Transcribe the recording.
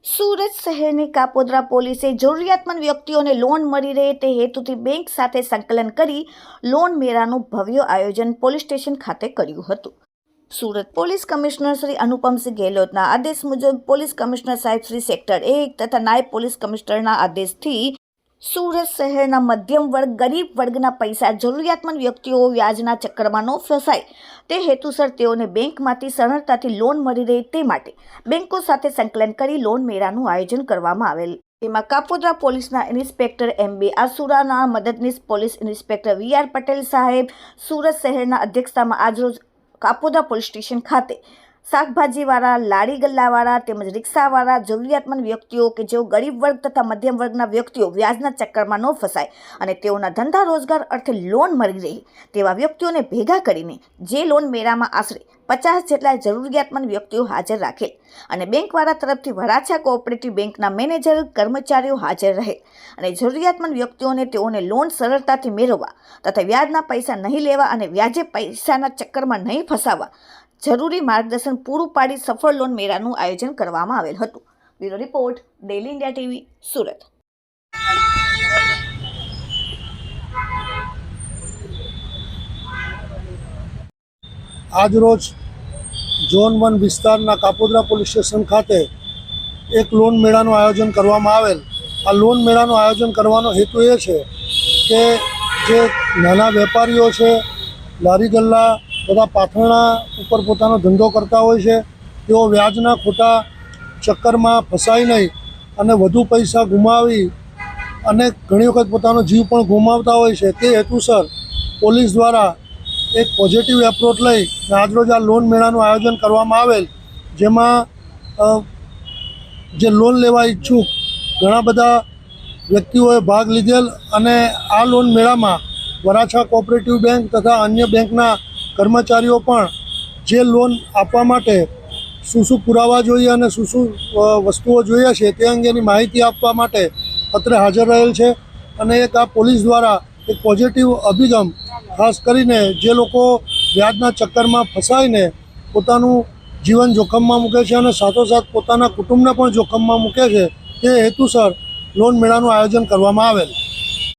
સુરત શહેરની કાપોદ્રા પોલીસે જરૂરિયાતમંદ વ્યક્તિઓને લોન મળી રહે તે હેતુથી બેંક સાથે સંકલન કરી લોન મેળાનું ભવ્ય આયોજન પોલીસ સ્ટેશન ખાતે કર્યું હતું। સુરત પોલીસ કમિશનર શ્રી અનુપમસિંહ ગેહલોતના આદેશ મુજબ પોલીસ કમિશનર સાહેબ શ્રી સેક્ટર 1 તથા નાયબ પોલીસ કમિશનરના આદેશથી સુરત શહેરના મધ્યમ વર્ગ ગરીબ વર્ગના પૈસા જરૂરિયાતમંદ વ્યક્તિઓ વ્યાજના ચક્કરમાં ન ફસાય તે હેતુસર તેઓને બેંકમાંથી સરળતાથી લોન મળી રહે તે માટે બેંકો સાથે સંકલન કરી લોન મેળાનું આયોજન કરવામાં આવેલ। તેમાં કાપોદ્રા પોલીસના ઇન્સ્પેક્ટર MB આસુરાના મદદનીશ પોલીસ ઇન્સ્પેક્ટર VR પટેલ સાહેબ સુરત શહેરના અધ્યક્ષતામાં આજરોજ કાપોદ્રા પોલીસ સ્ટેશન ખાતે શાકભાજીવાળા, લારી ગલ્લાવાળા તેમજ રિક્ષાવાળા જરૂરિયાતમંદ વ્યક્તિઓ કે જેઓ ગરીબ વર્ગ તથા મધ્યમ વર્ગના વ્યક્તિઓ વ્યાજના ચક્કરમાં ન ફસાય અને તેઓના ધંધા રોજગાર અર્થે લોન મળી રહે તેવા વ્યક્તિઓને ભેગા કરીને જે લોન મેળામાં આશરે 50 જેટલા જરૂરિયાતમંદ વ્યક્તિઓ હાજર રાખેલ અને બેંકવાળા તરફથી વરાછા કોઓપરેટિવ બેંકના મેનેજર કર્મચારીઓ હાજર રહે અને જરૂરિયાતમંદ વ્યક્તિઓને તેઓને લોન સરળતાથી મેળવવા તથા વ્યાજના પૈસા નહીં લેવા અને વ્યાજે પૈસાના ચક્કરમાં નહીં ફસાવવા જરૂરી માર્ગદર્શન પૂરું પાડી સફળ લોન મેળાનું આયોજન કરવામાં આવેલ હતું। Bureau report, daily India TV, Surat. આજરોજ ઝોન 1 વિસ્તારના કાપોદ્રા પોલીસ સ્ટેશન ખાતે એક લોન મેળાનું આયોજન કરવામાં આવેલ। આ લોન મેળાનું આયોજન કરવાનો હેતુ એ છે કે જે નાના વેપારીઓ છે, લારી ગલ્લા તથા પાથરણા ઉપર પોતાનો ધંધો કરતા હોય છે તેઓ વ્યાજના ખોટા ચક્કરમાં ફસાય નહીં અને વધુ પૈસા ગુમાવી અને ઘણી વખત પોતાનો જીવ પણ ગુમાવતા હોય છે તે હેતુસર પોલીસ દ્વારા એક પોઝિટિવ એપ્રોચ લઈ આજરોજ આ લોન મેળાનું આયોજન કરવામાં આવેલ, જેમાં જે લોન લેવા ઈચ્છુક ઘણા બધા વ્યક્તિઓએ ભાગ લીધેલ અને આ લોન મેળામાં વરાછા કોઓપરેટિવ બેંક તથા અન્ય બેંકના કર્મચારીઓ પણ જે લોન આપવા માટે શું પુરાવા જોઈએ અને શું વસ્તુઓ જોઈએ છે તે અંગેની માહિતી આપવા માટે અત્રે હાજર રહેલ છે અને એક આ પોલીસ દ્વારા એક પોઝિટિવ અભિગમ ખાસ કરીને જે લોકો વ્યાજના ચક્કરમાં ફસાઈને પોતાનું જીવન જોખમમાં મૂકે છે અને સાથોસાથ પોતાના કુટુંબને પણ જોખમમાં મૂકે છે તે હેતુસર લોન મેળાનું આયોજન કરવામાં આવેલ।